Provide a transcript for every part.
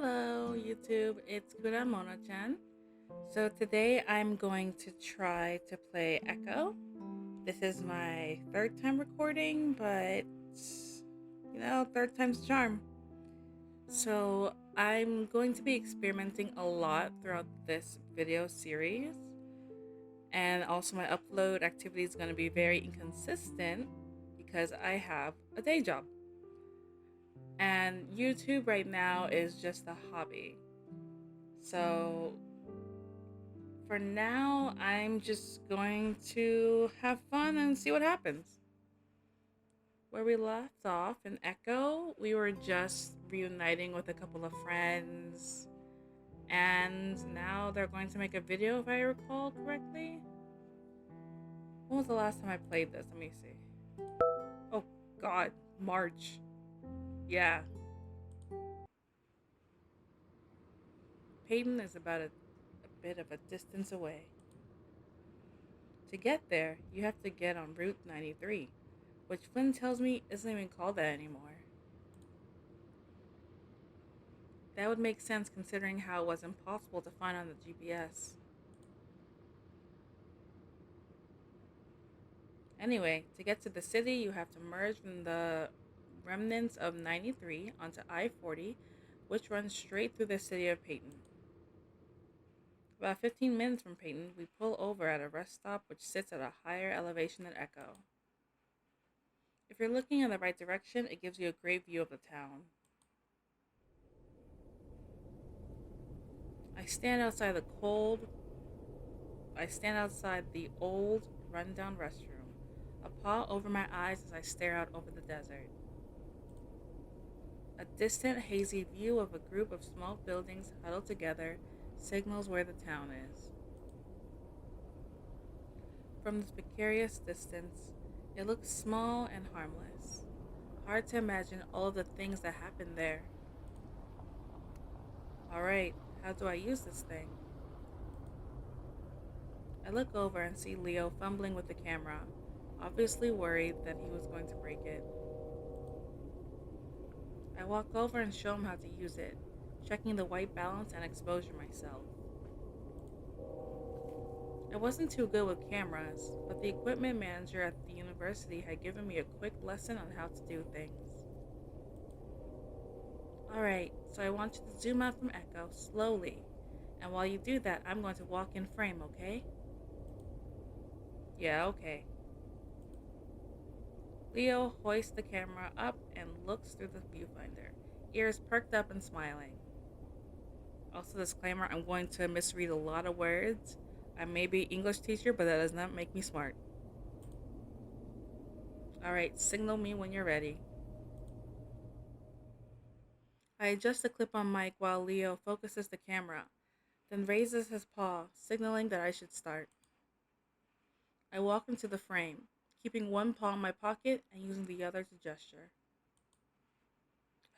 Hello, YouTube. It's Kura Mono-chan. So today I'm going to try to play Echo. This is my third time recording, but third time's the charm. So I'm going to be experimenting a lot throughout this video series, and also my upload activity is going to be very inconsistent because I have a day job. And YouTube right now is just a hobby. So for now, I'm just going to have fun and see what happens. Where we left off in Echo, we were just reuniting with a couple of friends. And now they're going to make a video, if I recall correctly. When was the last time I played this? Let me see. Oh, God. March. Yeah. Peyton is about a bit of a distance away. To get there, you have to get on Route 93, which Flynn tells me isn't even called that anymore. That would make sense considering how it was impossible to find on the GPS. Anyway, to get to the city, you have to merge from the remnants of 93 onto I-40, which runs straight through the city of Peyton. About 15 minutes from Peyton, we pull over at a rest stop which sits at a higher elevation than Echo. If you're looking in the right direction, it gives you a great view of the town. I stand outside the old, rundown restroom, a paw over my eyes as I stare out over the desert. A distant, hazy view of a group of small buildings huddled together signals where the town is. From this precarious distance, it looks small and harmless. Hard to imagine all of the things that happen there. Alright, how do I use this thing? I look over and see Leo fumbling with the camera, obviously worried that he was going to break it. I walk over and show him how to use it, checking the white balance and exposure myself. I wasn't too good with cameras, but the equipment manager at the university had given me a quick lesson on how to do things. Alright, so I want you to zoom out from Echo slowly, and while you do that, I'm going to walk in frame, okay? Yeah, okay. Leo hoists the camera up and looks through the viewfinder, ears perked up and smiling. Also, disclaimer, I'm going to misread a lot of words. I may be an English teacher, but that does not make me smart. Alright, signal me when you're ready. I adjust the clip-on mic while Leo focuses the camera, then raises his paw, signaling that I should start. I walk into the frame, keeping one paw in my pocket and using the other to gesture.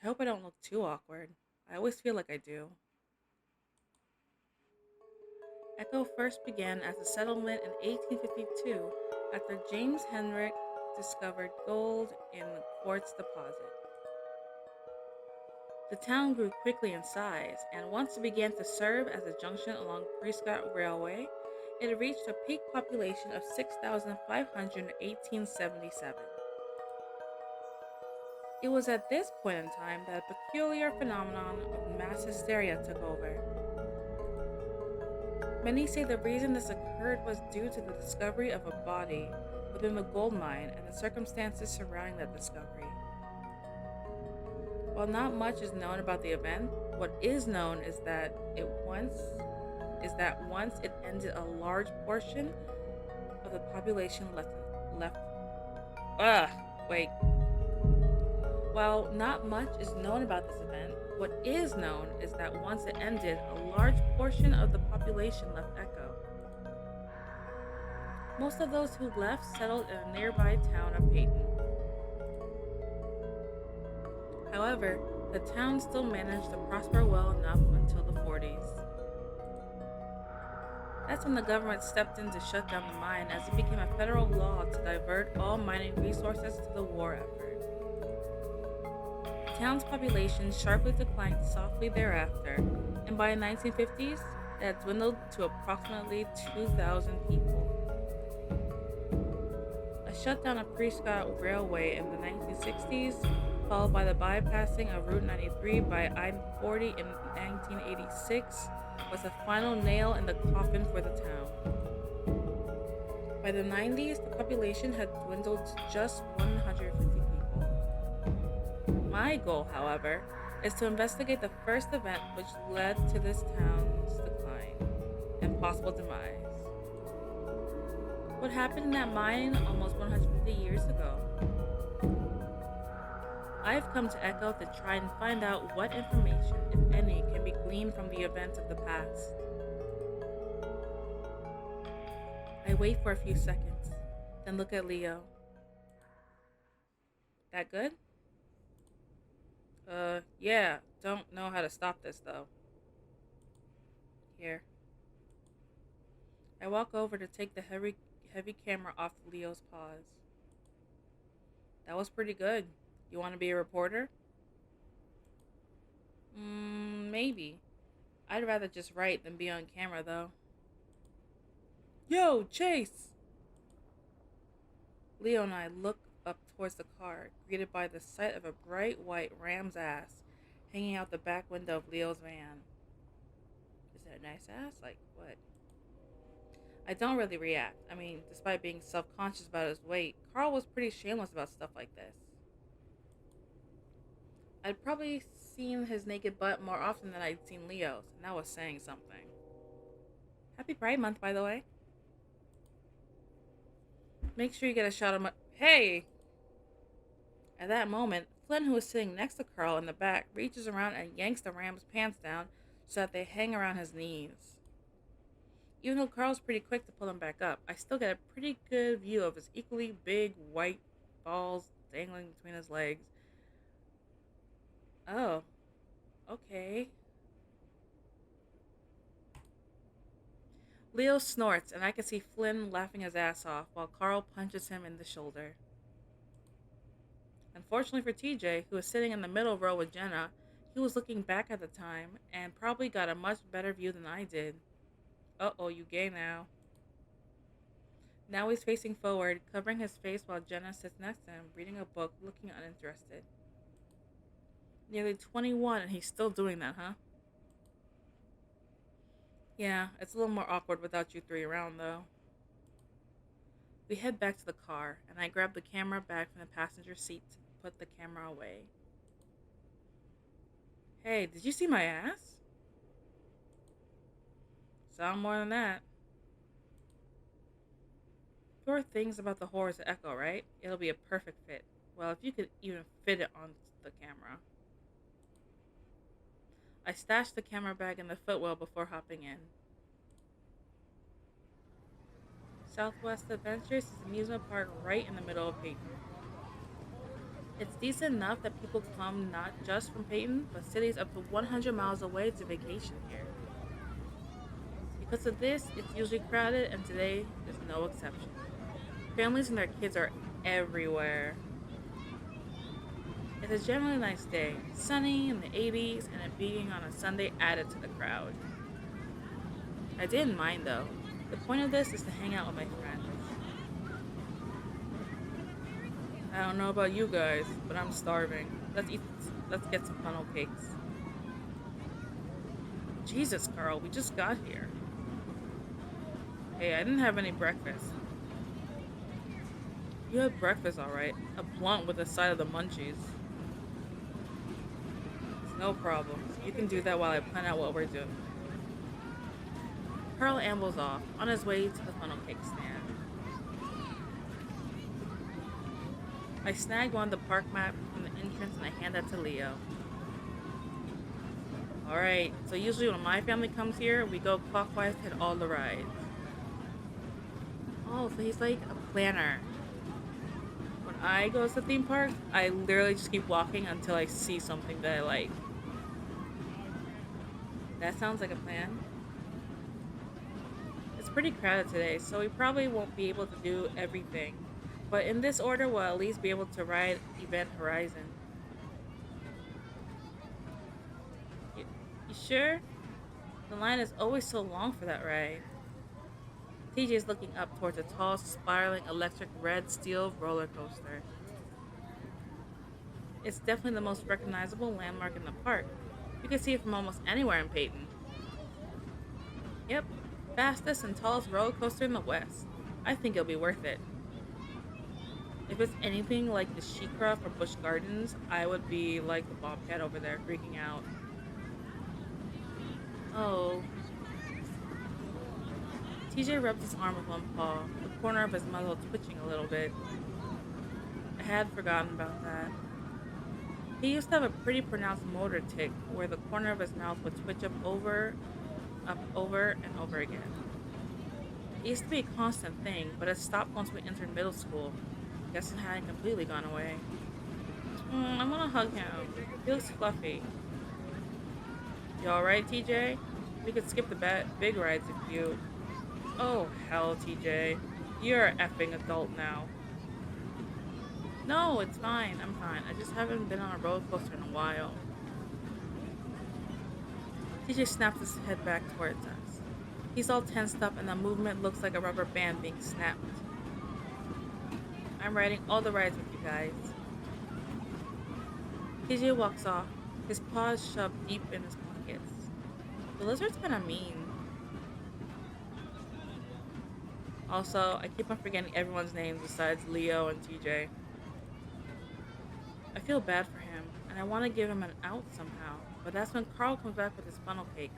I hope I don't look too awkward. I always feel like I do. Echo first began as a settlement in 1852 after James Henrik discovered gold in the quartz deposit. The town grew quickly in size, and once it began to serve as a junction along Prescott Railway, it reached a peak population of 6,500 in 1877. It was at this point in time that a peculiar phenomenon of mass hysteria took over. Many say the reason this occurred was due to the discovery of a body within the gold mine and the circumstances surrounding that discovery. While not much is known about the event, what is known is that once it ended a large portion of the population left. While not much is known about this event, what is known is that once it ended, a large portion of the population left Echo. Most of those who left settled in a nearby town of Peyton. However, the town still managed to prosper well enough until the 40s. That's when the government stepped in to shut down the mine, as it became a federal law to divert all mining resources to the war effort. The town's population sharply declined softly thereafter, and by the 1950s, it had dwindled to approximately 2,000 people. A shutdown of Prescott Railway in the 1960s, followed by the bypassing of Route 93 by I-40 in 1986, was the final nail in the coffin for the town. By the 90s, the population had dwindled to just 150 people. My goal, however, is to investigate the first event which led to this town's decline and possible demise. What happened in that mine almost 150 years ago? I've come to Echo to try and find out what information, if any, can be gleaned from the events of the past. I wait for a few seconds, then look at Leo. That good? Yeah, don't know how to stop this though. Here. I walk over to take the heavy camera off Leo's paws. That was pretty good. You want to be a reporter? Maybe. I'd rather just write than be on camera though. Yo, Chase! Leo and I look up towards the car, greeted by the sight of a bright white ram's ass hanging out the back window of Leo's van. Is that a nice ass? Like, what? I don't really react. I mean, despite being self-conscious about his weight, Carl was pretty shameless about stuff like this. I'd probably seen his naked butt more often than I'd seen Leo's, and that was saying something. Happy Pride Month, by the way. Make sure you get a shot of my... Hey! At that moment, Flynn, who was sitting next to Carl in the back, reaches around and yanks the ram's pants down so that they hang around his knees. Even though Carl's pretty quick to pull them back up, I still get a pretty good view of his equally big white balls dangling between his legs. Oh, okay. Leo snorts, and I can see Flynn laughing his ass off while Carl punches him in the shoulder. Unfortunately for TJ, who was sitting in the middle row with Jenna, he was looking back at the time and probably got a much better view than I did. Uh-oh, you gay now. Now he's facing forward, covering his face while Jenna sits next to him, reading a book, looking uninterested. Nearly 21 and he's still doing that, huh? Yeah, it's a little more awkward without you three around, though. We head back to the car, and I grab the camera bag from the passenger seat to put the camera away. Hey, did you see my ass? Saw more than that. Four things about the horrors of Echo, right? It'll be a perfect fit. Well, if you could even fit it on the camera. I stashed the camera bag in the footwell before hopping in. Southwest Adventures is an amusement park right in the middle of Peyton. It's decent enough that people come not just from Peyton, but cities up to 100 miles away to vacation here. Because of this, it's usually crowded, and today is no exception. Families and their kids are everywhere. It's a generally nice day, sunny in the 80s, and it being on a Sunday added to the crowd. I didn't mind though. The point of this is to hang out with my friends. I don't know about you guys, but I'm starving. Let's get some funnel cakes. Jesus, Carl, we just got here. Hey, I didn't have any breakfast. You had breakfast, alright. A blunt with a side of the munchies. It's no problem. You can do that while I plan out what we're doing. Carl ambles off, on his way to the funnel cake stand. I snag one of the park map from the entrance and I hand that to Leo. Alright, so usually when my family comes here, we go clockwise to hit all the rides. Oh, so he's like a planner. When I go to the theme park, I literally just keep walking until I see something that I like. That sounds like a plan. It's pretty crowded today, so we probably won't be able to do everything. But in this order, we'll at least be able to ride Event Horizon. You sure? The line is always so long for that ride. TJ is looking up towards a tall, spiraling electric red steel roller coaster. It's definitely the most recognizable landmark in the park. You can see it from almost anywhere in Peyton. Yep, fastest and tallest roller coaster in the West. I think it'll be worth it. If it's anything like the Shikra or Busch Gardens, I would be like the Bobcat over there, freaking out. Oh. TJ rubs his arm with one paw, the corner of his muzzle twitching a little bit. I had forgotten about that. He used to have a pretty pronounced motor tic where the corner of his mouth would twitch up, over, and over again. It used to be a constant thing, but it stopped once we entered middle school. Guess it hadn't completely gone away. I want to hug him. He looks fluffy. You alright, TJ? We could skip the big rides if you... Oh, hell, TJ. You're an effing adult now. No, it's fine. I'm fine. I just haven't been on a roller coaster in a while. TJ snaps his head back towards us. He's all tensed up and the movement looks like a rubber band being snapped. I'm riding all the rides with you guys. TJ walks off, his paws shoved deep in his pockets. The lizard's kinda mean. Also, I keep on forgetting everyone's names besides Leo and TJ. I feel bad for him, and I want to give him an out somehow, but that's when Carl comes back with his funnel cake.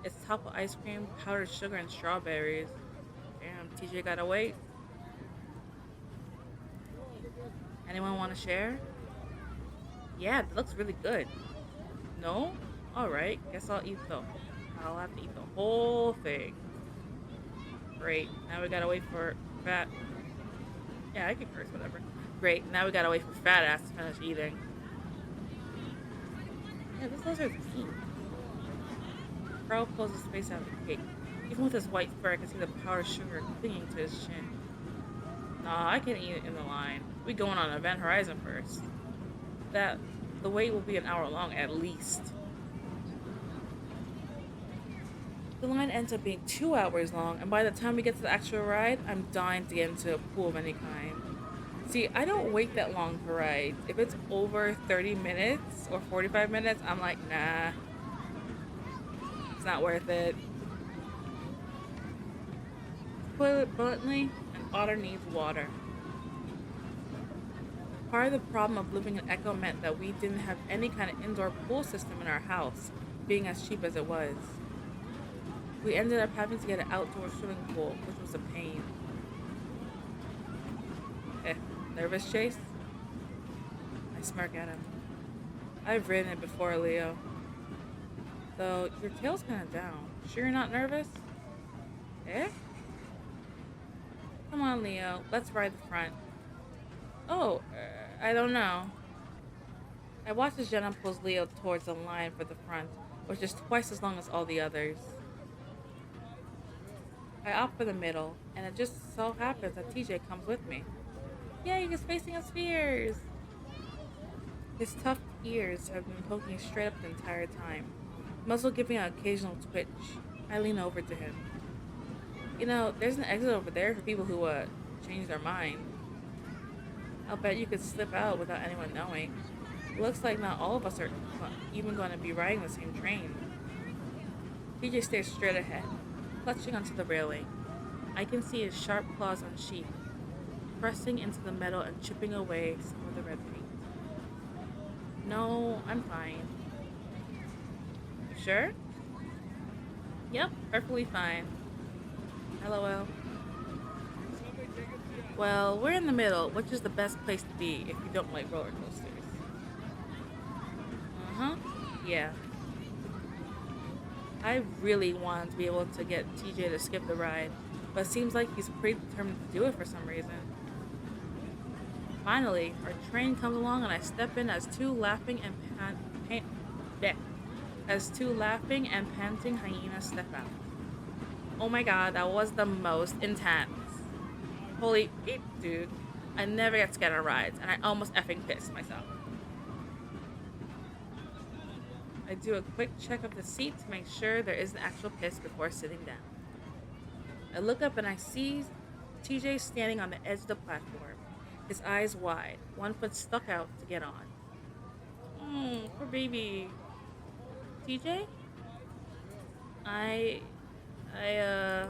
It's topped with ice cream, powdered sugar, and strawberries. Damn, TJ gotta wait. Anyone want to share? Yeah, that looks really good. No? Alright, guess I'll have to eat the whole thing. Great, now we gotta wait for fat... Yeah, I can curse, whatever. Great, now we gotta wait for fat ass to finish eating. Yeah, this lizard's cute. Carl pulls his face out of the cake. Even with his white fur, I can see the powdered sugar clinging to his chin. Nah, I can eat it in the line. We going on Event Horizon first. The wait will be an hour long at least. The line ends up being 2 hours long, and by the time we get to the actual ride, I'm dying to get into a pool of any kind. See, I don't wait that long for rides. If it's over 30 minutes or 45 minutes, I'm like, nah. It's not worth it. To put it bluntly, an otter needs water. Part of the problem of living in Echo meant that we didn't have any kind of indoor pool system in our house, being as cheap as it was. We ended up having to get an outdoor swimming pool, which was a pain. Nervous, Chase? I smirk at him. I've ridden it before, Leo. Though, your tail's kind of down. Sure you're not nervous? Eh? Come on, Leo. Let's ride the front. Oh, I don't know. I watch as Jenna pulls Leo towards the line for the front, which is twice as long as all the others. I opt for the middle, and it just so happens that TJ comes with me. Yay, he's facing us fierce! His tough ears have been poking straight up the entire time, muzzle giving an occasional twitch. I lean over to him. You know, there's an exit over there for people who, change their mind. I'll bet you could slip out without anyone knowing. Looks like not all of us are even going to be riding the same train. TJ stares straight ahead, clutching onto the railing. I can see his sharp claws unsheathed, pressing into the metal and chipping away some of the red paint. No, I'm fine. You sure? Yep, perfectly fine. LOL. Well, we're in the middle, which is the best place to be if you don't like roller coasters. Yeah. I really wanted to be able to get TJ to skip the ride, but it seems like he's pretty determined to do it for some reason. Finally, our train comes along and I step in as two laughing and panting hyenas step out. Oh my god, that was the most intense. Holy beep, dude. I never get scared on rides, and I almost effing pissed myself. I do a quick check of the seat to make sure there isn't actual piss before sitting down. I look up and I see TJ standing on the edge of the platform, his eyes wide, one foot stuck out to get on. Poor baby. TJ? I, I,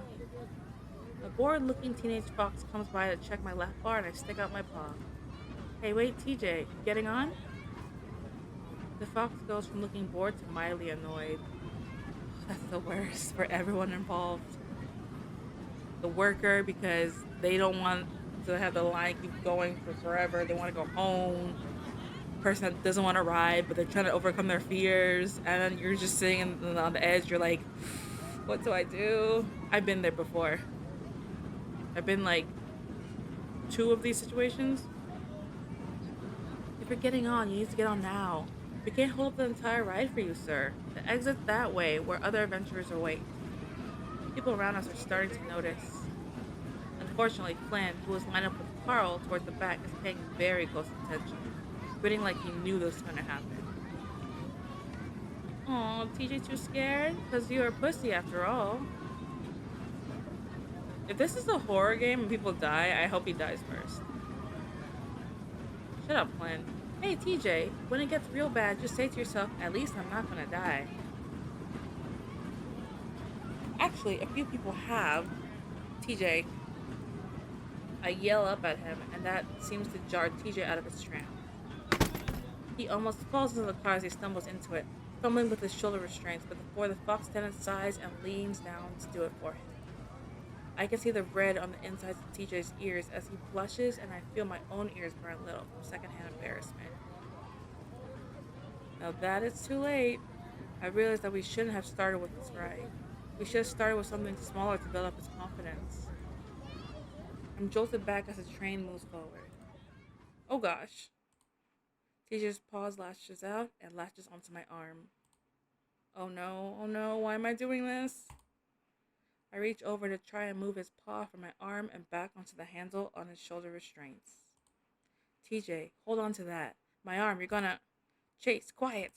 A bored looking teenage fox comes by to check my left bar and I stick out my paw. Hey, wait, TJ, you getting on? The fox goes from looking bored to mildly annoyed. That's the worst for everyone involved. The worker, because they don't want to have the line keep going for forever. They want to go home. The person that doesn't want to ride, but they're trying to overcome their fears. And then you're just sitting on the edge. You're like, what do I do? I've been there before. I've been like two of these situations. If you're getting on, you need to get on now. We can't hold up the entire ride for you, sir. The exit's that way, where other adventurers await. People around us are starting to notice. Unfortunately, Flynn, who was lined up with Carl towards the back, is paying very close attention, grinning like he knew this was going to happen. Aw, TJ too scared? Because you're a pussy after all. If this is a horror game and people die, I hope he dies first. Shut up, Flynn. Hey, TJ, when it gets real bad, just say to yourself, at least I'm not gonna die. Actually, a few people have. TJ. I yell up at him, and that seems to jar TJ out of his trance. He almost falls into the car as he stumbles into it, fumbling with his shoulder restraints, but before the fox tenant sighs and leans down to do it for him. I can see the red on the insides of TJ's ears as he blushes, and I feel my own ears burn a little from secondhand embarrassment. Now that is too late. I realize that we shouldn't have started with this ride. We should have started with something smaller to build up his confidence. I'm jolted back as the train moves forward. Oh gosh. TJ's paws lashes out and latches onto my arm. Oh no, why am I doing this? I reach over to try and move his paw from my arm and back onto the handle on his shoulder restraints. TJ, hold on to that. My arm, you're gonna... Chase, quiet!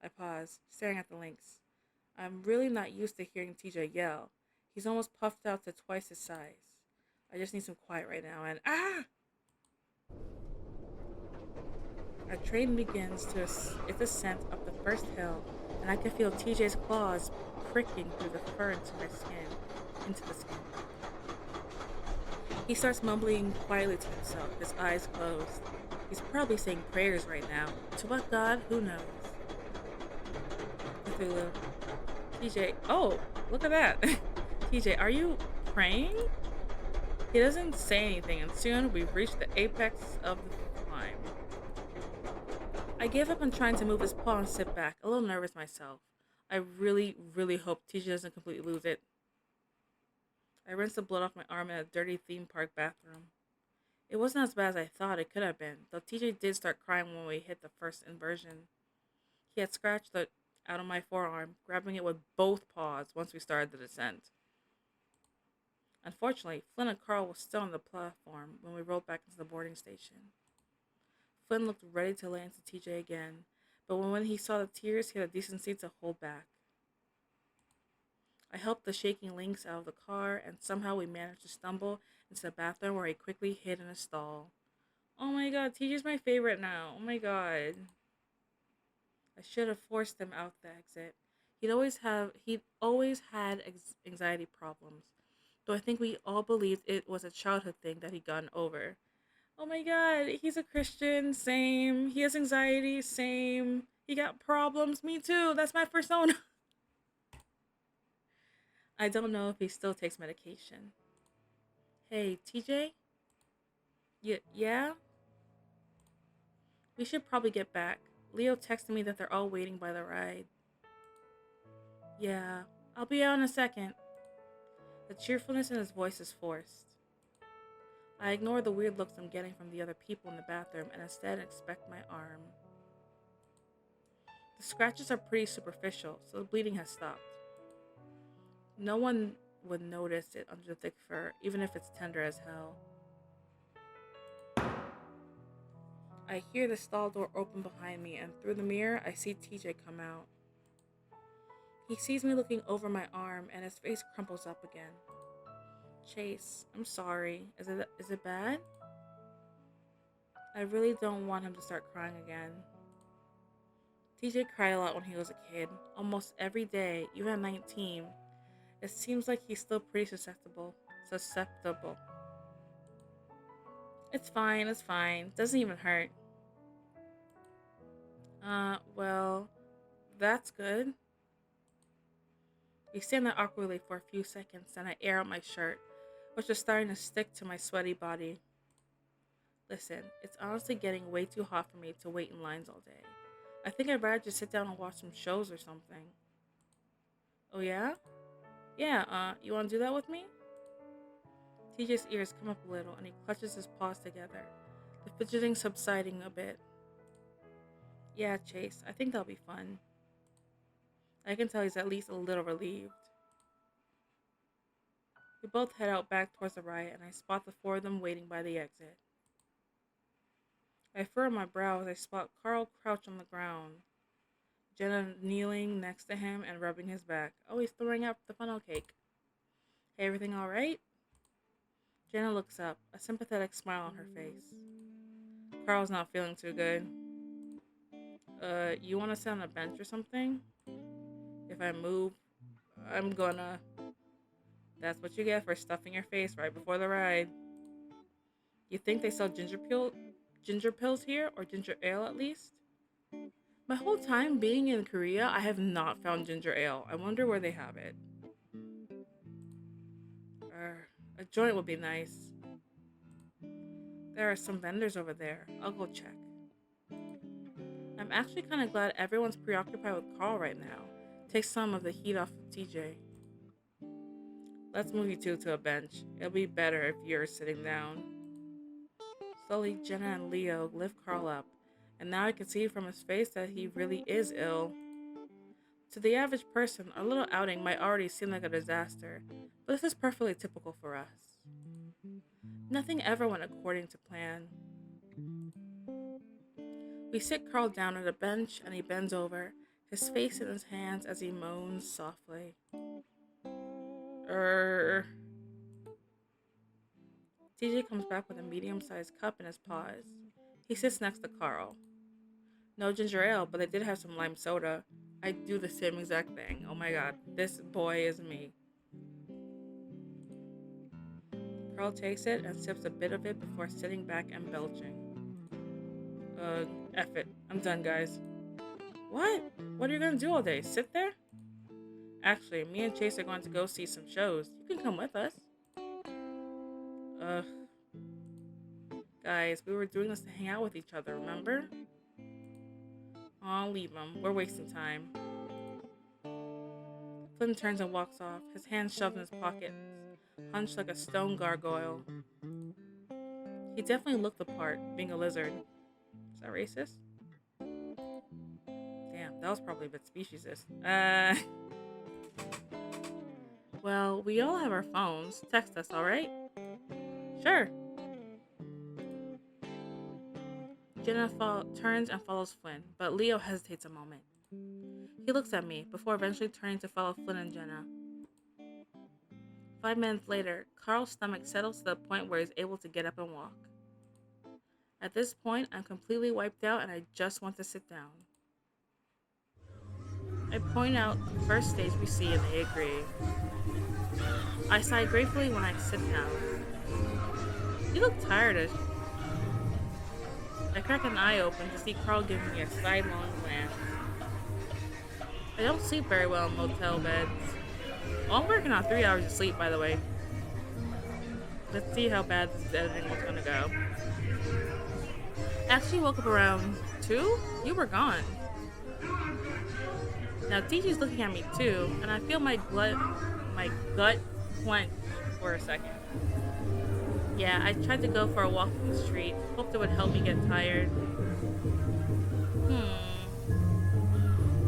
I pause, staring at the lynx. I'm really not used to hearing TJ yell. He's almost puffed out to twice his size. I just need some quiet right now and... Ah! Our train begins its ascent up the first hill, and I can feel TJ's claws pricking through the fur into the skin. He starts mumbling quietly to himself, his eyes closed. He's probably saying prayers right now. To what God? Who knows? Cthulhu. TJ, oh, look at that. TJ, are you praying? He doesn't say anything, and soon we've reached the apex of the climb. I give up on trying to move his paw and sit back, a little nervous myself. I really, really hope TJ doesn't completely lose it. I rinsed the blood off my arm in a dirty theme park bathroom. It wasn't as bad as I thought it could have been, though TJ did start crying when we hit the first inversion. He had scratched it out of my forearm, grabbing it with both paws once we started the descent. Unfortunately, Flynn and Carl were still on the platform when we rolled back into the boarding station. Flynn looked ready to lay into TJ again, but when he saw the tears, he had the decency to hold back. I helped the shaking lynx out of the car, and somehow we managed to stumble into the bathroom where he quickly hid in a stall. Oh my god, TJ's my favorite now. Oh my god. I should have forced him out the exit. He'd always had anxiety problems, though I think we all believed it was a childhood thing that he'd gotten over. Oh my god, he's a Christian, same. He has anxiety, same. He got problems, me too. That's my persona. I don't know if he still takes medication. Hey, TJ? Yeah? We should probably get back. Leo texted me that they're all waiting by the ride. Yeah, I'll be out in a second. The cheerfulness in his voice is forced. I ignore the weird looks I'm getting from the other people in the bathroom and instead inspect my arm. The scratches are pretty superficial, so the bleeding has stopped. No one would notice it under the thick fur, even if it's tender as hell. I hear the stall door open behind me, and through the mirror, I see TJ come out. He sees me looking over my arm, and his face crumples up again. Chase, I'm sorry. Is it bad? I really don't want him to start crying again. TJ cried a lot when he was a kid, almost every day, even at 19. It seems like he's still pretty susceptible. It's fine. Doesn't even hurt. Well, that's good. We stand there awkwardly for a few seconds, and I air out my shirt, which is starting to stick to my sweaty body. Listen, it's honestly getting way too hot for me to wait in lines all day. I think I'd rather just sit down and watch some shows or something. Oh yeah? Yeah, you wanna do that with me? TJ's ears come up a little, and he clutches his paws together, the fidgeting subsiding a bit. Yeah, Chase, I think that'll be fun. I can tell he's at least a little relieved. We both head out back towards the riot, and I spot the four of them waiting by the exit. I furrow my brow as I spot Carl crouched on the ground, Jenna kneeling next to him and rubbing his back. Oh, he's throwing up the funnel cake. Hey, everything alright? Jenna looks up, a sympathetic smile on her face. Carl's not feeling too good. You wanna sit on a bench or something? If I move, I'm gonna... That's what you get for stuffing your face right before the ride. You think they sell ginger pills here, or ginger ale at least? My whole time being in Korea, I have not found ginger ale. I wonder where they have it. A joint would be nice. There are some vendors over there. I'll go check. I'm actually kind of glad everyone's preoccupied with Carl right now. Take some of the heat off of TJ. Let's move you two to a bench. It'll be better if you're sitting down. Slowly, Jenna and Leo lift Carl up, and now I can see from his face that he really is ill. To the average person, our little outing might already seem like a disaster, but this is perfectly typical for us. Nothing ever went according to plan. We sit Carl down at a bench, and he bends over, his face in his hands as he moans softly. TJ comes back with a medium-sized cup in his paws. He sits next to Carl. No ginger ale, but they did have some lime soda. I do the same exact thing. Oh my god, this boy is me. Carl takes it and sips a bit of it before sitting back and belching. F it. I'm done, guys. What? What are you gonna do all day? Sit there? Actually, me and Chase are going to go see some shows. You can come with us. Guys, we were doing this to hang out with each other, remember? Aw, leave him. We're wasting time. Flynn turns and walks off, his hands shoved in his pockets, hunched like a stone gargoyle. He definitely looked the part, being a lizard. Is that racist? Damn, that was probably a bit speciesist. Well, we all have our phones. Text us, alright? Sure. Jenna turns and follows Flynn, but Leo hesitates a moment. He looks at me, before eventually turning to follow Flynn and Jenna. 5 minutes later, Carl's stomach settles to the point where he's able to get up and walk. At this point, I'm completely wiped out and I just want to sit down. I point out the first stage we see and they agree. I sigh gratefully when I sit down. You look tired. I crack an eye open to see Carl giving me a sidelong glance. I don't sleep very well in motel beds. Well, I'm working on 3 hours of sleep, by the way. Let's see how bad this editing was gonna go. Actually woke up around 2? You were gone. Now TJ's looking at me too, and I feel my gut clench for a second. Yeah, I tried to go for a walk in the street, hoped it would help me get tired.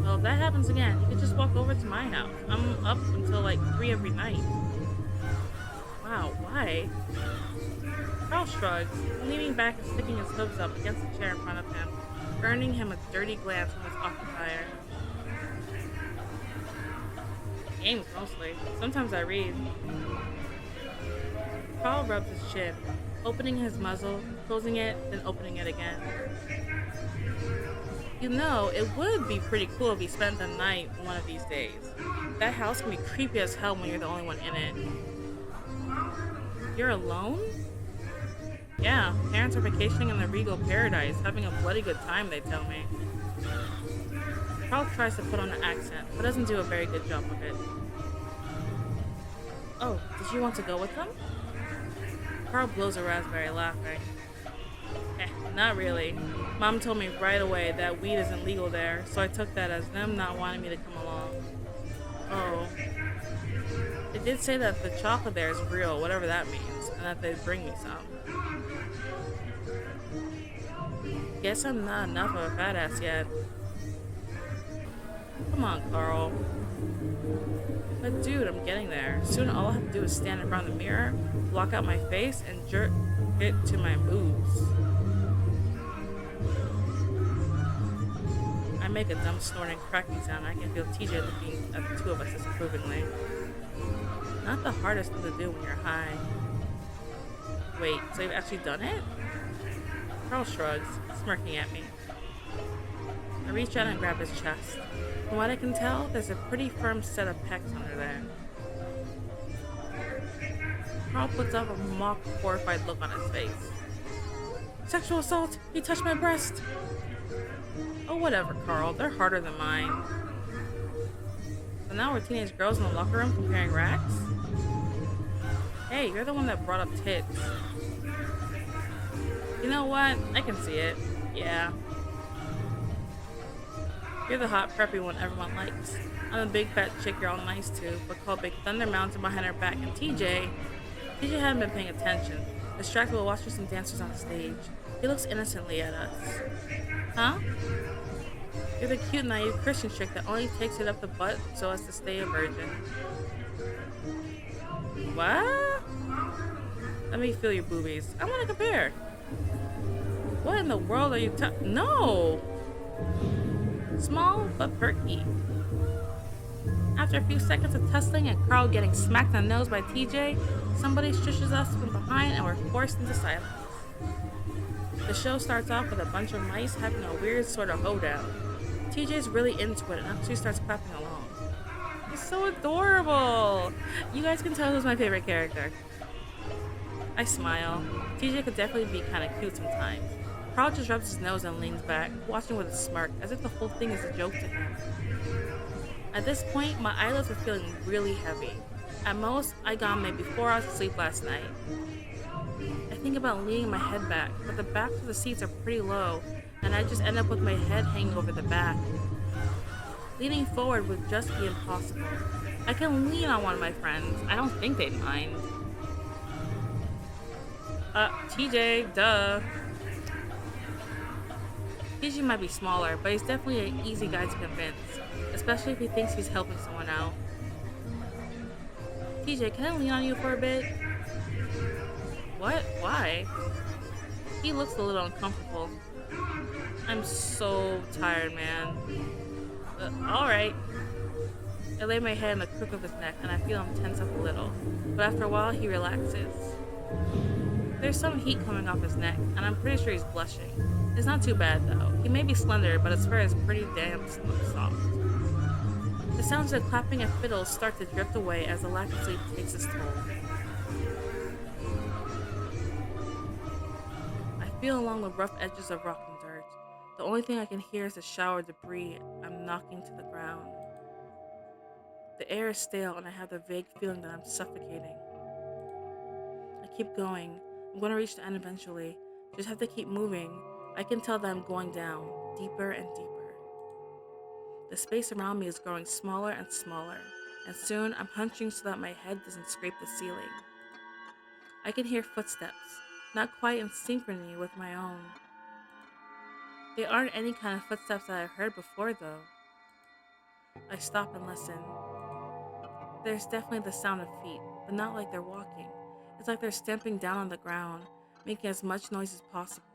Well, if that happens again, you could just walk over to my house. I'm up until like 3 every night. Wow, Wow, why? Carl shrugs, leaning back and sticking his hooves up against the chair in front of him, earning him a dirty glance from his occupier. Games mostly. Sometimes I read. Carl rubs his chin, opening his muzzle, closing it, then opening it again. You know, it would be pretty cool if we spent the night one of these days. That house can be creepy as hell when you're the only one in it. You're alone? Yeah, parents are vacationing in the regal paradise, having a bloody good time, they tell me. Carl tries to put on an accent, but doesn't do a very good job of it. Oh, did you want to go with them? Carl blows a raspberry, laughing. Not really. Mom told me right away that weed isn't legal there, so I took that as them not wanting me to come along. Oh. They did say that the chocolate there is real, whatever that means, and that they'd bring me some. Guess I'm not enough of a fat ass yet. Come on, Carl. But dude, I'm getting there. Soon all I have to do is stand in front of the mirror, block out my face, and jerk it to my moves. I make a dumb snorting cracking sound and I can feel TJ looking at the two of us disapprovingly. Not the hardest thing to do when you're high. Wait, so you've actually done it? Carl shrugs, smirking at me. I reach out and grab his chest. From what I can tell, there's a pretty firm set of pecs under there. Carl puts up a mock, horrified look on his face. Sexual assault! He touched my breast! Oh, whatever, Carl. They're harder than mine. So now we're teenage girls in the locker room comparing racks? Hey, you're the one that brought up tits. You know what? I can see it. Yeah. You're the hot, preppy one everyone likes. I'm the big fat chick you're all nice to, but called Big Thunder Mountain behind her back. And TJ hadn't been paying attention, distracted while watching some dancers on stage. He looks innocently at us. Huh? You're the cute, naive Christian chick that only takes it up the butt so as to stay a virgin. What? Let me feel your boobies. I want to compare. What in the world are you No! Small but perky. After a few seconds of tussling and Carl getting smacked on the nose by TJ, somebody shushes us from behind and we're forced into silence. The show starts off with a bunch of mice having a weird sort of hoedown. TJ's really into it and actually starts clapping along. He's so adorable! You guys can tell who's my favorite character. I smile. TJ could definitely be kind of cute sometimes. Carl just rubs his nose and leans back, watching with a smirk, as if the whole thing is a joke to him. At this point, my eyelids are feeling really heavy. At most, I got maybe 4 hours of sleep last night. I think about leaning my head back, but the backs of the seats are pretty low, and I just end up with my head hanging over the back. Leaning forward would just be impossible. I can lean on one of my friends. I don't think they'd mind. TJ, duh. TJ might be smaller, but he's definitely an easy guy to convince, especially if he thinks he's helping someone out. TJ, can I lean on you for a bit? What? Why? He looks a little uncomfortable. I'm so tired, man. Alright. I lay my head in the crook of his neck and I feel him tense up a little, but after a while he relaxes. There's some heat coming off his neck, and I'm pretty sure he's blushing. It's not too bad though. He may be slender, but his fur is pretty damn soft. The sounds of clapping and fiddles start to drift away as the lack of sleep takes its toll. I feel along the rough edges of rock and dirt. The only thing I can hear is the shower of debris I'm knocking to the ground. The air is stale and I have the vague feeling that I'm suffocating. I keep going. I'm going to reach the end eventually. Just have to keep moving. I can tell that I'm going down, deeper and deeper. The space around me is growing smaller and smaller, and soon I'm hunching so that my head doesn't scrape the ceiling. I can hear footsteps, not quite in synchrony with my own. They aren't any kind of footsteps that I've heard before though. I stop and listen. There's definitely the sound of feet, but not like they're walking. It's like they're stamping down on the ground, making as much noise as possible.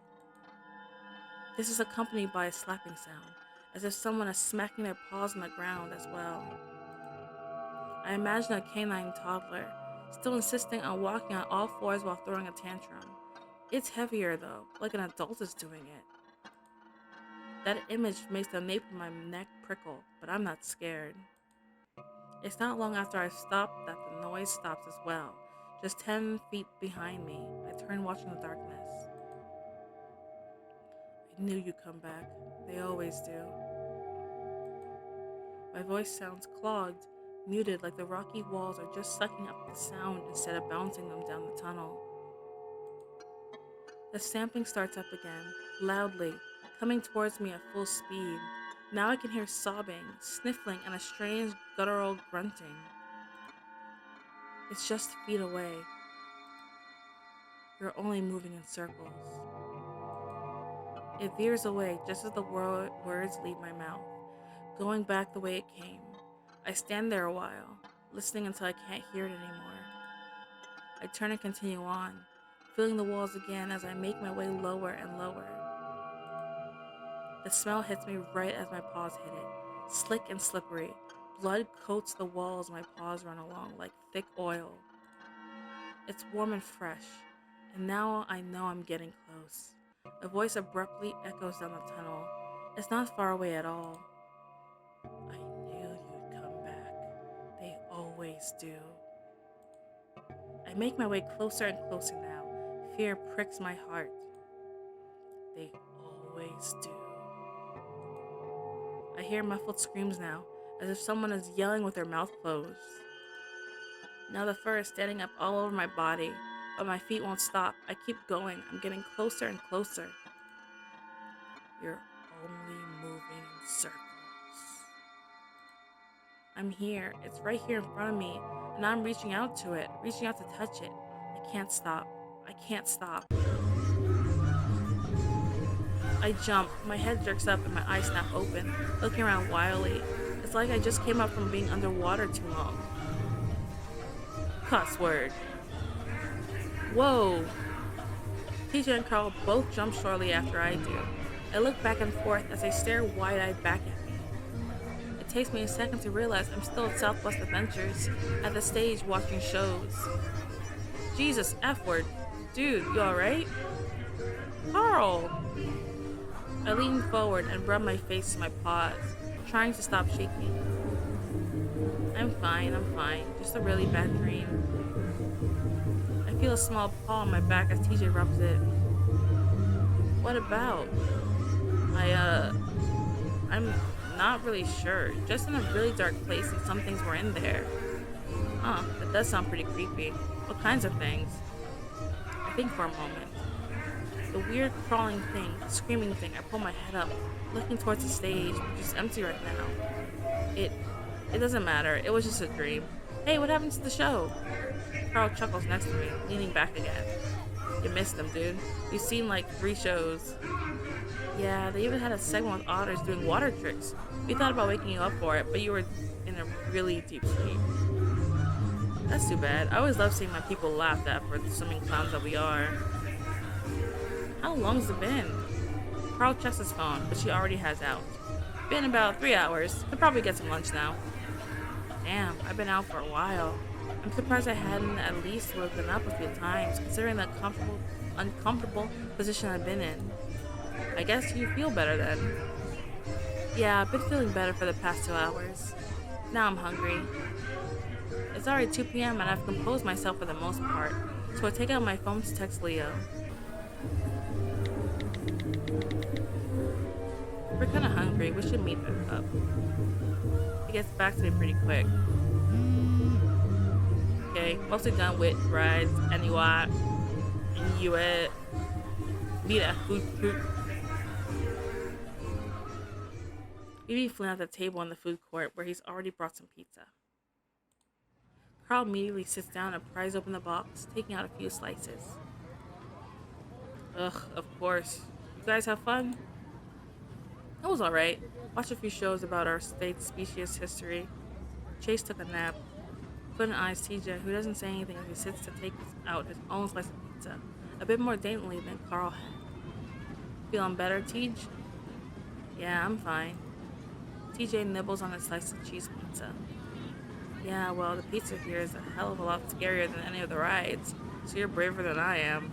This is accompanied by a slapping sound, as if someone is smacking their paws on the ground as well. I imagine a canine toddler, still insisting on walking on all fours while throwing a tantrum. It's heavier though, like an adult is doing it. That image makes the nape of my neck prickle, but I'm not scared. It's not long after I stop that the noise stops as well. Just 10 feet behind me, I turn watching the darkness. I knew you'd come back. They always do. My voice sounds clogged, muted, like the rocky walls are just sucking up the sound instead of bouncing them down the tunnel. The stamping starts up again, loudly, coming towards me at full speed. Now I can hear sobbing, sniffling, and a strange guttural grunting. It's just feet away. You're only moving in circles. It veers away just as the words leave my mouth, going back the way it came. I stand there a while, listening until I can't hear it anymore. I turn and continue on, feeling the walls again as I make my way lower and lower. The smell hits me right as my paws hit it, slick and slippery. Blood coats the walls my paws run along like thick oil. It's warm and fresh, and now I know I'm getting close. A voice abruptly echoes down the tunnel. It's not far away at all. I knew you'd come back. They always do. I make my way closer and closer now. Fear pricks my heart. They always do. I hear muffled screams now, as if someone is yelling with their mouth closed. Now the fur is standing up all over my body, but my feet won't stop. I keep going. I'm getting closer and closer. You're only moving in circles. I'm here. It's right here in front of me, and I'm reaching out to it, reaching out to touch it. I can't stop. I can't stop. I jump. My head jerks up and my eyes snap open, looking around wildly. It's like I just came up from being underwater too long. Cuss word. Whoa! TJ and Carl both jump shortly after I do. I look back and forth as they stare wide-eyed back at me. It takes me a second to realize I'm still at Southwest Adventures, at the stage watching shows. Jesus, F word. Dude, you alright? Carl! I lean forward and rub my face to my paws, trying to stop shaking. I'm fine. Just a really bad dream. I feel a small paw on my back as TJ rubs it. What about? I'm not really sure. Just in a really dark place and some things were in there. Huh, that does sound pretty creepy. What kinds of things? I think for a moment. The weird crawling thing, screaming thing, I pull my head up, looking towards the stage, which is empty right now. It doesn't matter. It was just a dream. Hey, what happened to the show? Carl chuckles next to me, leaning back again. You missed them, dude. You've seen like 3 shows. Yeah, they even had a segment with otters doing water tricks. We thought about waking you up for it, but you were in a really deep sleep. That's too bad. I always love seeing my people laughed at for the swimming clowns that we are. How long's it been? Carl checks his phone, but she already has out. Been about 3 hours. Could probably get some lunch now. Damn, I've been out for a while. I'm surprised I hadn't at least woken up a few times, considering the uncomfortable position I've been in. I guess you feel better then. Yeah, I've been feeling better for the past 2 hours. Now I'm hungry. It's already 2 p.m. and I've composed myself for the most part, so I take out my phone to text Leo. We're kinda hungry, we should meet back up. He gets back to me pretty quick. Okay, mostly done with rides, and you meet at food court. We meet Flynn at the table in the food court where he's already brought some pizza. Carl immediately sits down and pries open the box, taking out a few slices. Ugh, of course. You guys have fun? It was alright. Watched a few shows about our state's species history. Chase took a nap. Flynn eyes TJ, who doesn't say anything as he sits to take out his own slice of pizza, a bit more daintily than Carl had. Feeling better, Tej? Yeah, I'm fine. TJ nibbles on a slice of cheese pizza. Yeah, well, the pizza here is a hell of a lot scarier than any of the rides, so you're braver than I am.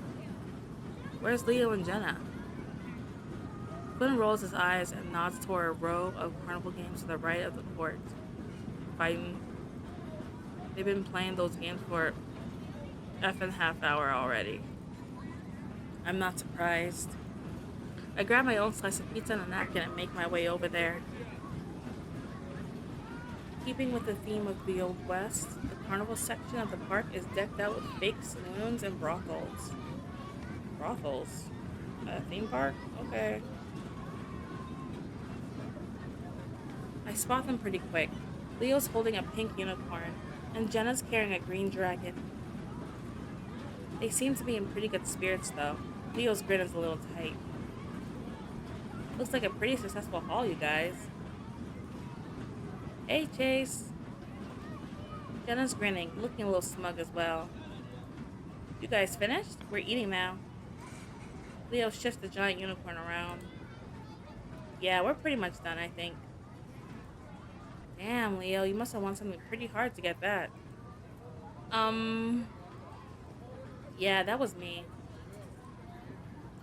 Where's Leo and Jenna? Flynn rolls his eyes and nods toward a row of carnival games to the right of the court. Fighting. They've been playing those games for effing half hour already. I'm not surprised. I grab my own slice of pizza and a napkin and make my way over there. Keeping with the theme of the Old West, the carnival section of the park is decked out with fake saloons and brothels. Brothels? At a theme park? Okay. I spot them pretty quick. Leo's holding a pink unicorn, and Jenna's carrying a green dragon. They seem to be in pretty good spirits, though. Leo's grin is a little tight. Looks like a pretty successful haul, you guys. Hey, Chase. Jenna's grinning, looking a little smug as well. You guys finished? We're eating now. Leo shifts the giant unicorn around. Yeah, we're pretty much done, I think. Damn, Leo, you must have won something pretty hard to get that. Yeah, that was me.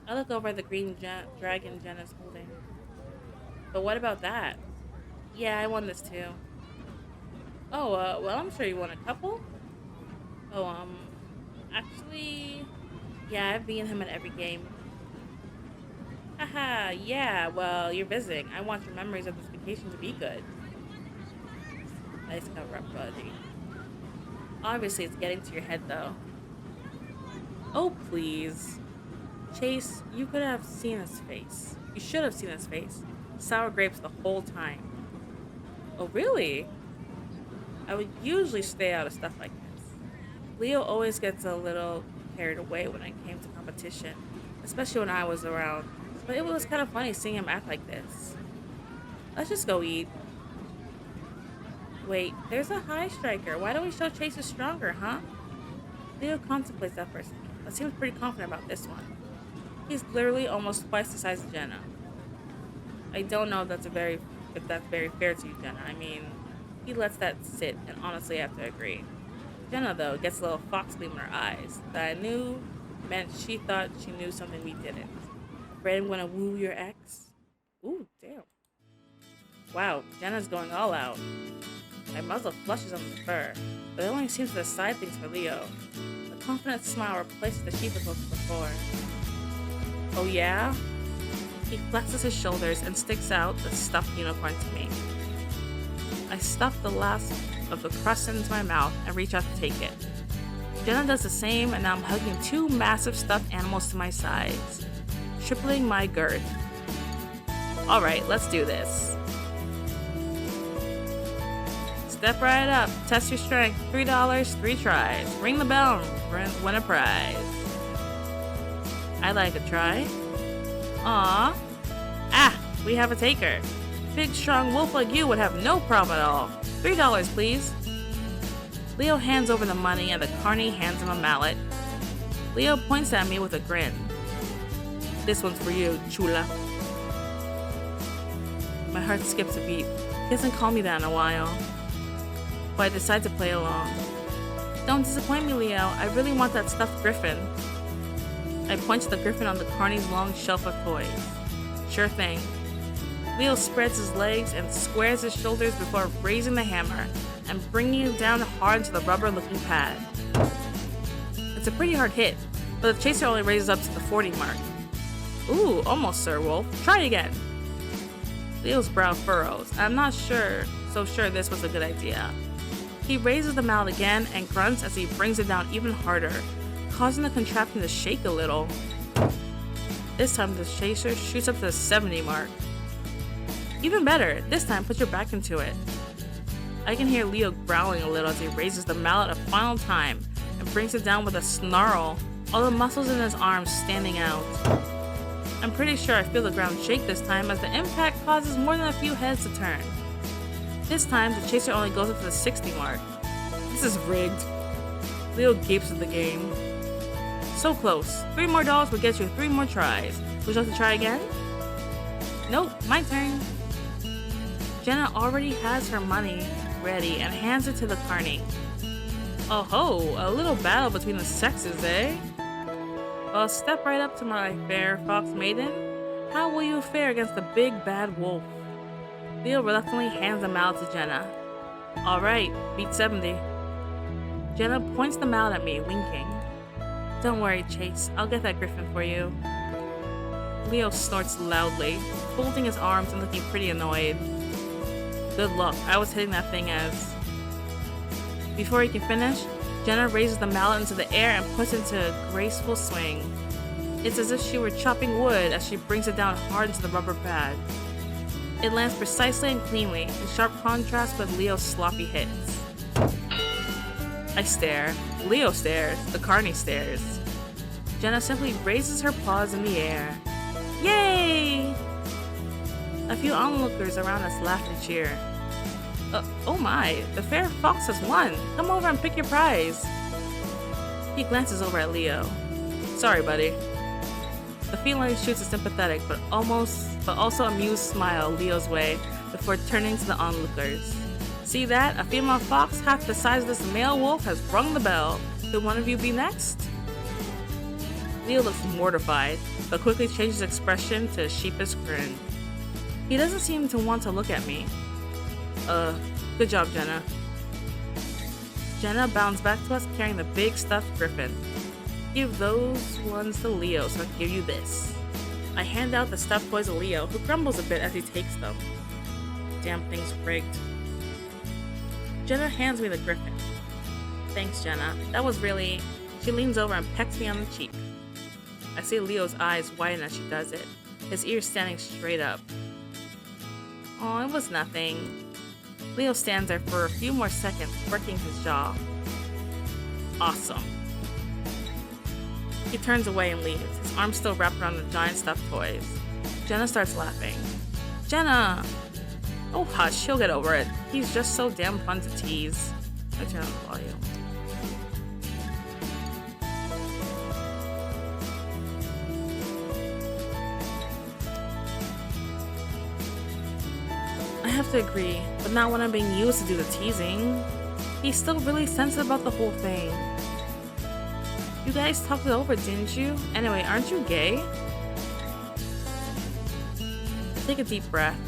I look over at the green dragon Jenna's holding. But what about that? Yeah, I won this too. Oh, well, I'm sure you won a couple. Oh, actually, yeah, I've beaten him at every game. Haha, yeah, well, you're visiting. I want your memories of this vacation to be good. Nice cover up, buddy. Obviously, it's getting to your head, though. Oh, please. Chase, you could have seen his face. You should have seen his face. Sour grapes the whole time. Oh, really? I would usually stay out of stuff like this. Leo always gets a little carried away when it came to competition, especially when I was around. But it was kind of funny seeing him act like this. Let's just go eat. Wait, there's a high striker. Why don't we show Chase is stronger, huh? Leo contemplates that for a second, but seems pretty confident about this one. He's literally almost twice the size of Jenna. I don't know if that's very fair to you, Jenna. I mean, he lets that sit, and honestly, I have to agree. Jenna, though, gets a little fox gleam in her eyes that I knew meant she thought she knew something we didn't. Afraid I'm gonna woo your ex? Ooh, damn. Wow, Jenna's going all out. My muzzle flushes on the fur, but it only seems to decide things for Leo. The confident smile replaces the sheepish look before. Oh yeah? He flexes his shoulders and sticks out the stuffed unicorn to me. I stuff the last of the crust into my mouth and reach out to take it. Jenna does the same, and now I'm hugging two massive stuffed animals to my sides, tripling my girth. Alright, let's do this. Step right up, test your strength, $3, 3 tries. Ring the bell and win a prize. I like a try. Aw. Ah, we have a taker. Big strong wolf like you would have no problem at all. $3, please. Leo hands over the money and the carny hands him a mallet. Leo points at me with a grin. This one's for you, chula. My heart skips a beat. He hasn't called me that in a while. But I decide to play along. Don't disappoint me, Leo. I really want that stuffed griffin. I point to the griffin on the carny's long shelf of toys. Sure thing. Leo spreads his legs and squares his shoulders before raising the hammer and bringing it down hard into the rubber-looking pad. It's a pretty hard hit, but the chaser only raises up to the 40 mark. Ooh, almost, Sir Wolf. Try again. Leo's brow furrows. I'm not so sure this was a good idea. He raises the mallet again and grunts as he brings it down even harder, causing the contraption to shake a little. This time the chaser shoots up to the 70 mark. Even better, this time put your back into it. I can hear Leo growling a little as he raises the mallet a final time and brings it down with a snarl, all the muscles in his arms standing out. I'm pretty sure I feel the ground shake this time as the impact causes more than a few heads to turn. This time, the chaser only goes up to the 60 mark. This is rigged. Leo gapes at the game. So close. $3 more will get you 3 more tries. Would you like to try again? Nope, my turn. Jenna already has her money ready and hands it to the carny. Oh ho, a little battle between the sexes, eh? Well, step right up to my fair fox maiden. How will you fare against the big bad wolf? Leo reluctantly hands the mallet to Jenna. Alright, beat 70. Jenna points the mallet at me, winking. Don't worry, Chase, I'll get that griffin for you. Leo snorts loudly, folding his arms and looking pretty annoyed. Good luck, I was hitting that thing as... Before he can finish, Jenna raises the mallet into the air and puts it into a graceful swing. It's as if she were chopping wood as she brings it down hard into the rubber pad. It lands precisely and cleanly, in sharp contrast with Leo's sloppy hits. I stare. Leo stares. The carny stares. Jenna simply raises her paws in the air. Yay! A few onlookers around us laugh and cheer. Oh my, the fair fox has won. Come over and pick your prize. He glances over at Leo. Sorry, buddy. The feline shoots a sympathetic but also amused smile Leo's way before turning to the onlookers. See that? A female fox half the size of this male wolf has rung the bell. Could one of you be next? Leo looks mortified, but quickly changes expression to a sheepish grin. He doesn't seem to want to look at me. Good job, Jenna. Jenna bounds back to us carrying the big stuffed griffin. Give those ones to Leo so I can give you this. I hand out the stuffed toys to Leo, who grumbles a bit as he takes them. Damn thing's rigged. Jenna hands me the griffin. Thanks, Jenna. That was really... She leans over and pecks me on the cheek. I see Leo's eyes widen as she does it, his ears standing straight up. Oh, it was nothing. Leo stands there for a few more seconds, working his jaw. Awesome. He turns away and leaves, his arms still wrapped around the giant stuffed toys. Jenna starts laughing. Jenna! Oh hush, he'll get over it. He's just so damn fun to tease. I turn on the volume. I have to agree, but not when I'm being used to do the teasing. He's still really sensitive about the whole thing. You guys talked it over, didn't you? Anyway, aren't you gay? Take a deep breath.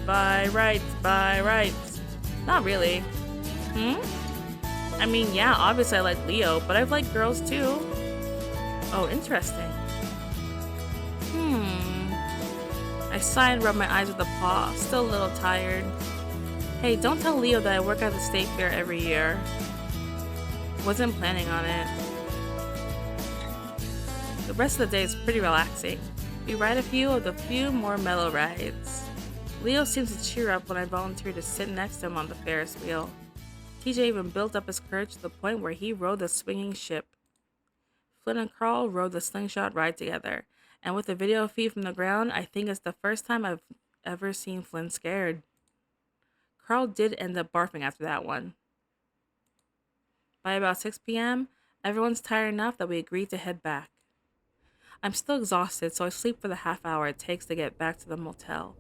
By rights. Not really. I mean, yeah, obviously I like Leo, but I've liked girls too. Oh, interesting. I sigh and rub my eyes with a paw, still a little tired. Hey, don't tell Leo that I work at the state fair every year. Wasn't planning on it. The rest of the day is pretty relaxing. We ride a few more mellow rides. Leo seems to cheer up when I volunteer to sit next to him on the Ferris wheel. TJ even built up his courage to the point where he rode the swinging ship. Flynn and Carl rode the slingshot ride together, and with the video feed from the ground, I think it's the first time I've ever seen Flynn scared. Carl did end up barfing after that one. By about 6 p.m., everyone's tired enough that we agreed to head back. I'm still exhausted, so I sleep for the half hour it takes to get back to the motel.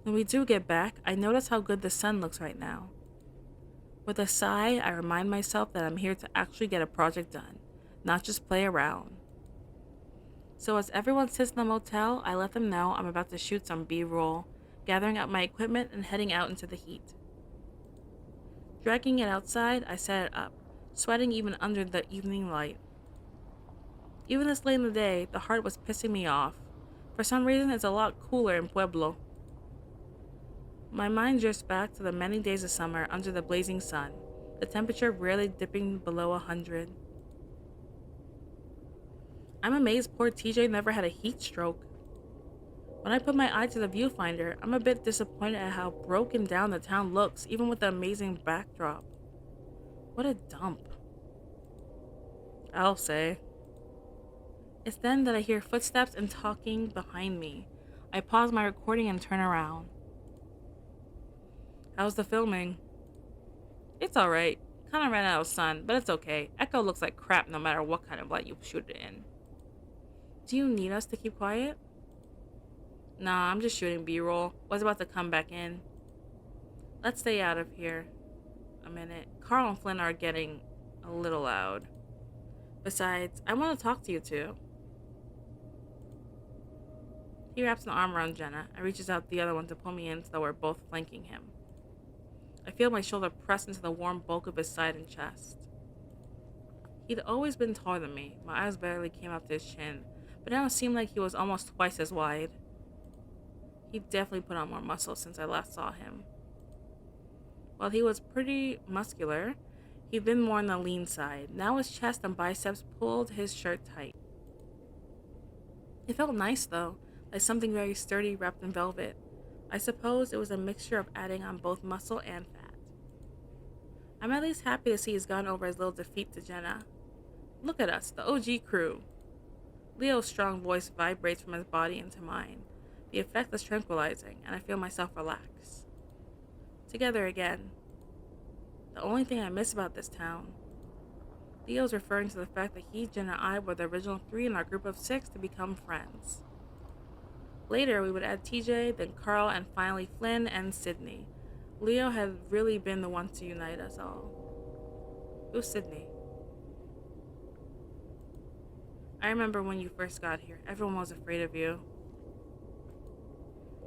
When we do get back, I notice how good the sun looks right now. With a sigh, I remind myself that I'm here to actually get a project done, not just play around. So as everyone sits in the motel, I let them know I'm about to shoot some B-roll, gathering up my equipment and heading out into the heat. Dragging it outside, I set it up, sweating even under the evening light. Even this late in the day, the heart was pissing me off. For some reason, it's a lot cooler in Pueblo. My mind drifts back to the many days of summer under the blazing sun, the temperature rarely dipping below 100. I'm amazed poor TJ never had a heat stroke. When I put my eye to the viewfinder, I'm a bit disappointed at how broken down the town looks, even with the amazing backdrop. What a dump. I'll say. It's then that I hear footsteps and talking behind me. I pause my recording and turn around. How's the filming? It's alright. Kinda ran out of sun, but it's okay. Echo looks like crap no matter what kind of light you shoot it in. Do you need us to keep quiet? Nah, I'm just shooting B-roll. Was about to come back in. Let's stay out of here a minute. Carl and Flynn are getting a little loud. Besides, I want to talk to you too. He wraps an arm around Jenna and reaches out the other one to pull me in so that we're both flanking him. I feel my shoulder press into the warm bulk of his side and chest. He'd always been taller than me. My eyes barely came up to his chin, but now it seemed like he was almost twice as wide. He definitely put on more muscle since I last saw him. While he was pretty muscular, he'd been more on the lean side. Now his chest and biceps pulled his shirt tight. It felt nice though, like something very sturdy wrapped in velvet. I suppose it was a mixture of adding on both muscle and fat. I'm at least happy to see he's gone over his little defeat to Jenna. Look at us, the OG crew. Leo's strong voice vibrates from his body into mine. The effect is tranquilizing, and I feel myself relax. Together again. The only thing I miss about this town. Leo's referring to the fact that he, Jen, and I were the original 3 in our group of 6 to become friends. Later, we would add TJ, then Carl, and finally Flynn and Sydney. Leo had really been the one to unite us all. Who's Sydney? I remember when you first got here. Everyone was afraid of you.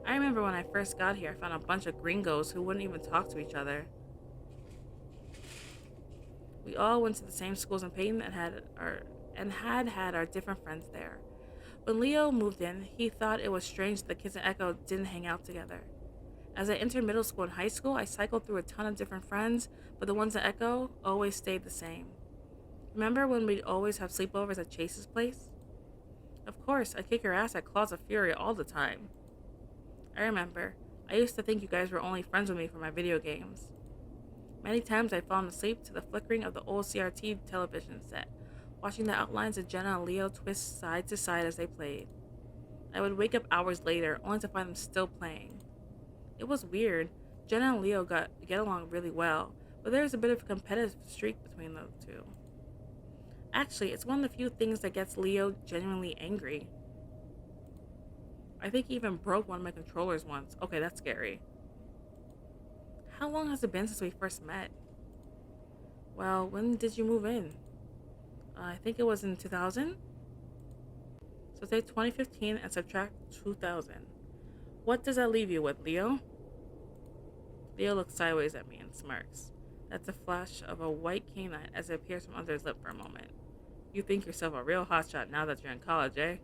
I remember when I first got here, I found a bunch of gringos who wouldn't even talk to each other. We all went to the same schools in Peyton and had our different friends there. When Leo moved in, he thought it was strange that the kids in Echo didn't hang out together. As I entered middle school and high school, I cycled through a ton of different friends, but the ones in Echo always stayed the same. Remember when we'd always have sleepovers at Chase's place? Of course, I'd kick your ass at Claws of Fury all the time. I remember. I used to think you guys were only friends with me for my video games. Many times I'd fallen asleep to the flickering of the old CRT television set, watching the outlines of Jenna and Leo twist side to side as they played. I would wake up hours later, only to find them still playing. It was weird. Jenna and Leo get along really well, but there was a bit of a competitive streak between those two. Actually, it's one of the few things that gets Leo genuinely angry. I think he even broke one of my controllers once. Okay, that's scary. How long has it been since we first met? Well, when did you move in? I think it was in 2000? So take 2015 and subtract 2000. What does that leave you with, Leo? Leo looks sideways at me and smirks. That's a flash of a white canine as it appears from under his lip for a moment. You think yourself a real hotshot now that you're in college, eh?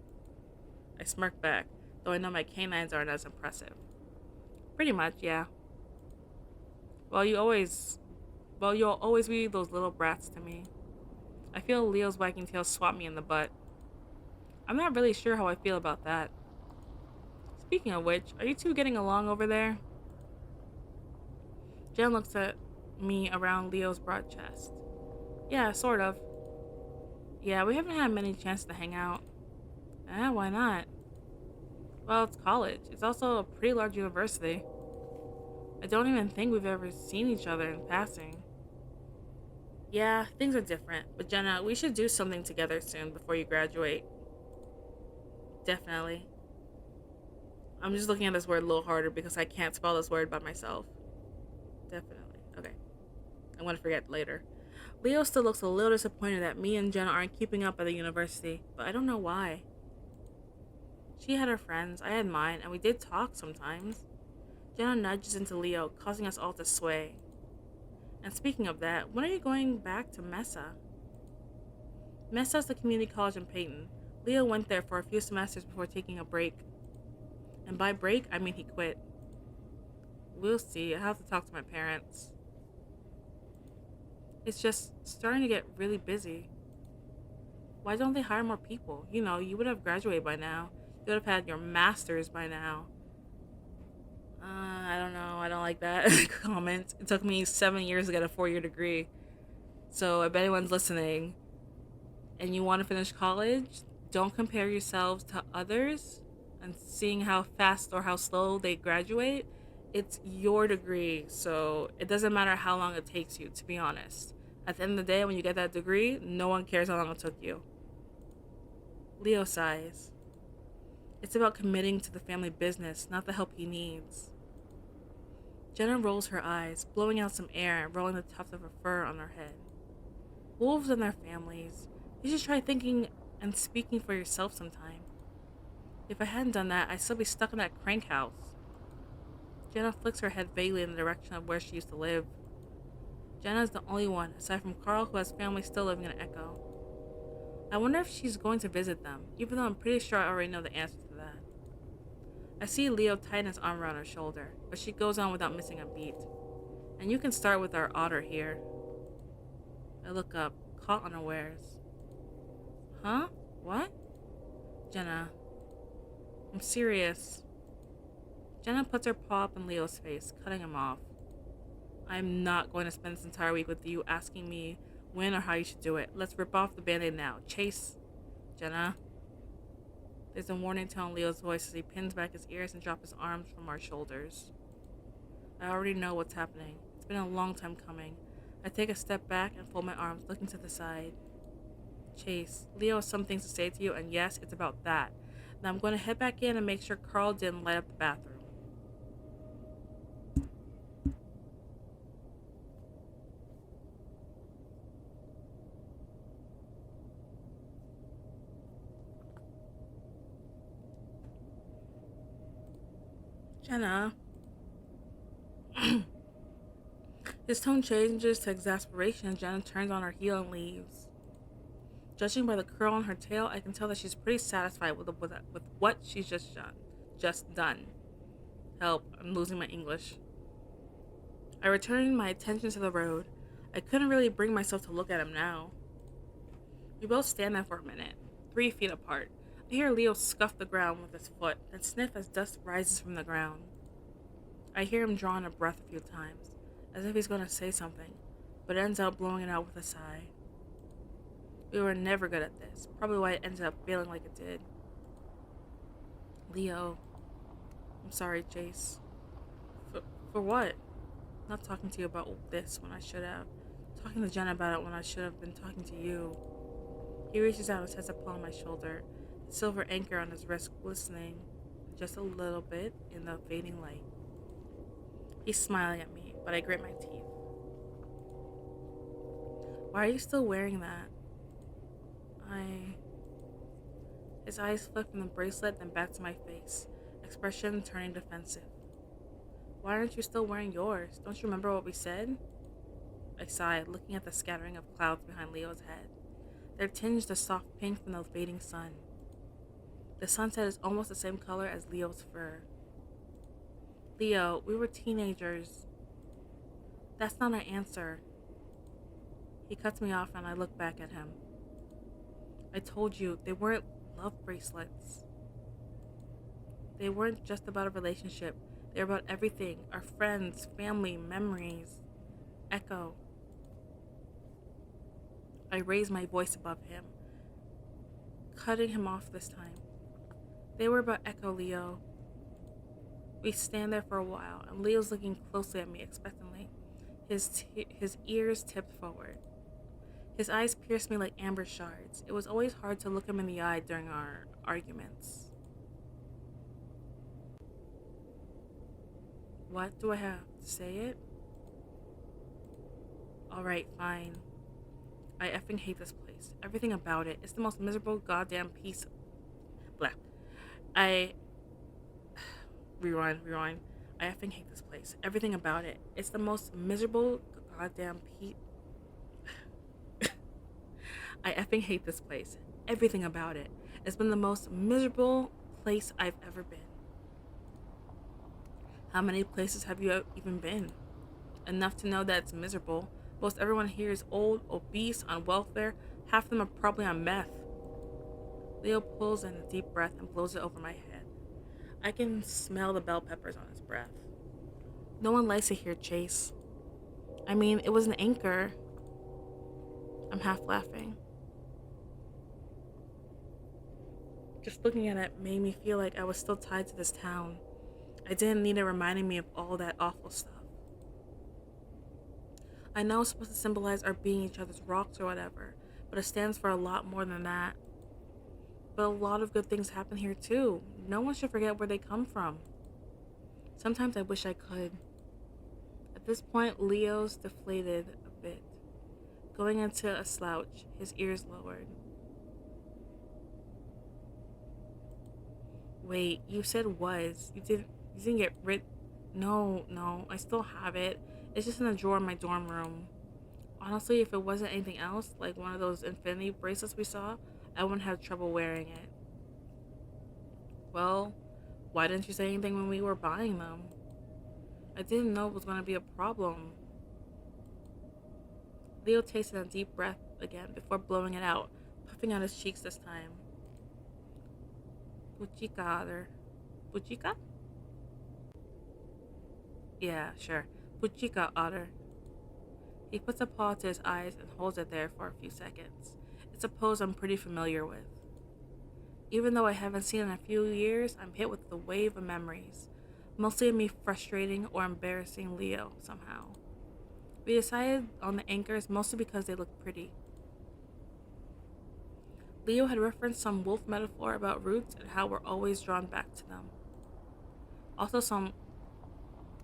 I smirk back, though I know my canines aren't as impressive. Pretty much, yeah. Well, you'll always be those little brats to me. I feel Leo's wagging tail swat me in the butt. I'm not really sure how I feel about that. Speaking of which, are you two getting along over there? Jen looks at me around Leo's broad chest. Yeah, sort of. Yeah, we haven't had many chances to hang out. Why not? Well, it's college. It's also a pretty large university. I don't even think we've ever seen each other in passing. Yeah, things are different. But Jenna, we should do something together soon before you graduate. Definitely. I'm just looking at this word a little harder because I can't spell this word by myself. Definitely. Okay. I'm going to forget later. Leo still looks a little disappointed that me and Jenna aren't keeping up at the university, but I don't know why. She had her friends, I had mine, and we did talk sometimes. Jenna nudges into Leo, causing us all to sway. And speaking of that, when are you going back to Mesa? Mesa's the community college in Peyton. Leo went there for a few semesters before taking a break. And by break, I mean he quit. We'll see. I have to talk to my parents. It's just starting to get really busy. Why don't they hire more people? You know, you would have graduated by now. You would have had your master's by now. I don't know. I don't like that comment. It took me 7 years to get a 4-year degree. So if anyone's listening and you want to finish college, don't compare yourselves to others and seeing how fast or how slow they graduate. It's your degree, so it doesn't matter how long it takes you, to be honest. At the end of the day, when you get that degree, no one cares how long it took you. Leo sighs. It's about committing to the family business, not the help he needs. Jenna rolls her eyes, blowing out some air and rolling the tuft of her fur on her head. Wolves and their families. You should try thinking and speaking for yourself sometime. If I hadn't done that, I'd still be stuck in that crank house. Jenna flicks her head vaguely in the direction of where she used to live. Jenna is the only one, aside from Carl, who has family still living in Echo. I wonder if she's going to visit them, even though I'm pretty sure I already know the answer to that. I see Leo tighten his arm around her shoulder, but she goes on without missing a beat. And you can start with our otter here. I look up, caught unawares. Huh? What? Jenna. I'm serious. Jenna puts her paw up in Leo's face, cutting him off. I'm not going to spend this entire week with you asking me when or how you should do it. Let's rip off the band-aid now. Chase. Jenna. There's a warning tone in Leo's voice as he pins back his ears and drops his arms from our shoulders. I already know what's happening. It's been a long time coming. I take a step back and fold my arms, looking to the side. Chase, Leo has some things to say to you, and yes, it's about that. Now I'm going to head back in and make sure Carl didn't light up the bathroom. Jenna. His tone changes to exasperation and Jenna turns on her heel and leaves. Judging by the curl on her tail, I can tell that she's pretty satisfied with what she's just done. Help, I'm losing my English. I returned my attention to the road. I couldn't really bring myself to look at him now. We both stand there for a minute, 3 feet apart. I hear Leo scuff the ground with his foot and sniff as dust rises from the ground. I hear him drawing a breath a few times, as if he's going to say something, but ends up blowing it out with a sigh. We were never good at this, probably why it ended up feeling like it did. Leo. I'm sorry, Chase. For what? Not talking to you about this when I should have. Talking to Jenna about it when I should have been talking to you. He reaches out and sets a paw on my shoulder, the silver anchor on his wrist glistening just a little bit in the fading light. He's smiling at me, but I grit my teeth. Why are you still wearing that? His eyes flick from the bracelet, then back to my face, expression turning defensive. Why aren't you still wearing yours? Don't you remember what we said? I sighed, looking at the scattering of clouds behind Leo's head. They're tinged a soft pink from the fading sun. The sunset is almost the same color as Leo's fur. Leo, we were teenagers. That's not an answer. He cuts me off and I look back at him. I told you, they weren't love bracelets. They weren't just about a relationship. They were about everything. Our friends, family, memories. Echo. I raise my voice above him, cutting him off this time. They were about Echo, Leo. We stand there for a while, and Leo's looking closely at me expectantly, his ears tipped forward. His eyes pierced me like amber shards. It was always hard to look him in the eye during our arguments. What do I have to say it? Alright, fine. I effing hate this place. Everything about it. It's the most miserable goddamn piece. Blah. Rewind. I effing hate this place. Everything about it. It's the most miserable goddamn piece. I effing hate this place. Everything about it. It's been the most miserable place I've ever been. How many places have you even been? Enough to know that it's miserable. Most everyone here is old, obese, on welfare. Half of them are probably on meth. Leo pulls in a deep breath and blows it over my head. I can smell the bell peppers on his breath. No one likes it here, Chase. I mean, it was an anchor. I'm half laughing. Just looking at it made me feel like I was still tied to this town. I didn't need it reminding me of all that awful stuff. I know it's supposed to symbolize our being each other's rocks or whatever, but it stands for a lot more than that. But a lot of good things happen here too. No one should forget where they come from. Sometimes I wish I could. At this point, Leo's deflated a bit, going into a slouch, his ears lowered. Wait, you said was. You didn't get rid. No, no, I still have it. It's just in a drawer in my dorm room. Honestly, if it wasn't anything else, like one of those infinity bracelets we saw, I wouldn't have trouble wearing it. Well, why didn't you say anything when we were buying them? I didn't know it was going to be a problem. Leo tasted a deep breath again before blowing it out, puffing out his cheeks this time. Puchica, otter. Puchica? Yeah, sure. Puchica, otter. He puts a paw to his eyes and holds it there for a few seconds. It's a pose I'm pretty familiar with. Even though I haven't seen it in a few years, I'm hit with the wave of memories, mostly of me frustrating or embarrassing Leo somehow. We decided on the anchors mostly because they look pretty. Leo had referenced some wolf metaphor about roots and how we're always drawn back to them. Also, some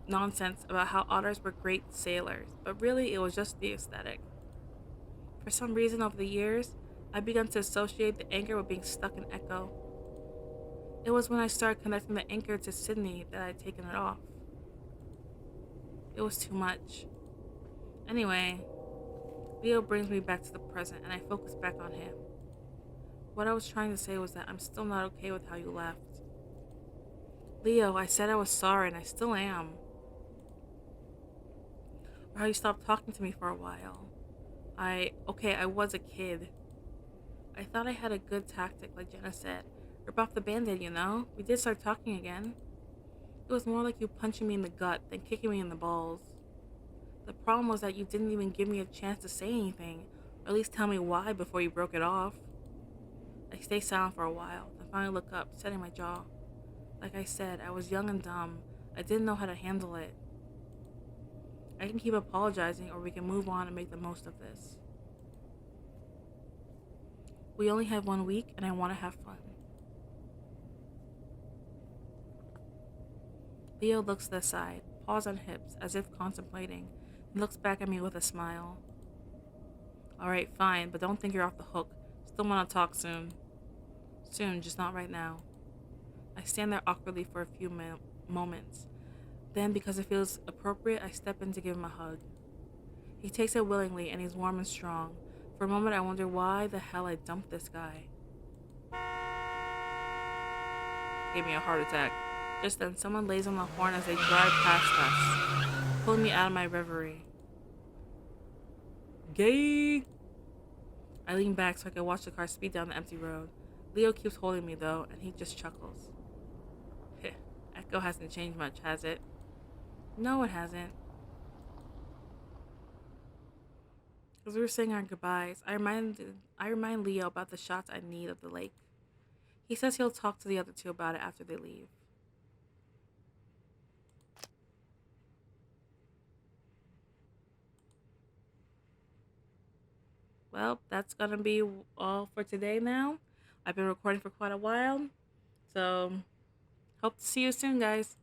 nonsense about how otters were great sailors, but really it was just the aesthetic. For some reason, over the years, I began to associate the anchor with being stuck in Echo. It was when I started connecting the anchor to Sydney that I had taken it off. It was too much. Anyway, Leo brings me back to the present and I focus back on him. What I was trying to say was that I'm still not okay with how you left. Leo, I said I was sorry and I still am. Or how you stopped talking to me for a while. I was a kid. I thought I had a good tactic, like Jenna said. Rip off the band-aid, you know? We did start talking again. It was more like you punching me in the gut than kicking me in the balls. The problem was that you didn't even give me a chance to say anything, or at least tell me why before you broke it off. I stayed silent for a while, then finally looked up, setting my jaw. Like I said, I was young and dumb. I didn't know how to handle it. I can keep apologizing, or we can move on and make the most of this. We only have 1 week, and I want to have fun. Leo looks to the side, paws on hips, as if contemplating, and looks back at me with a smile. Alright, fine, but don't think you're off the hook. Still want to talk soon. Soon, just not right now. I stand there awkwardly for a few moments. Then, because it feels appropriate, I step in to give him a hug. He takes it willingly, and he's warm and strong. For a moment, I wonder why the hell I dumped this guy. Gave me a heart attack. Just then, someone lays on the horn as they drive past us, pulling me out of my reverie. Gay! I lean back so I can watch the car speed down the empty road. Leo keeps holding me, though, and he just chuckles. Heh, Echo hasn't changed much, has it? No, it hasn't. As we were saying our goodbyes, I remind Leo about the shots I need of the lake. He says he'll talk to the other two about it after they leave. Well, that's gonna be all for today now. I've been recording for quite a while, so hope to see you soon, guys.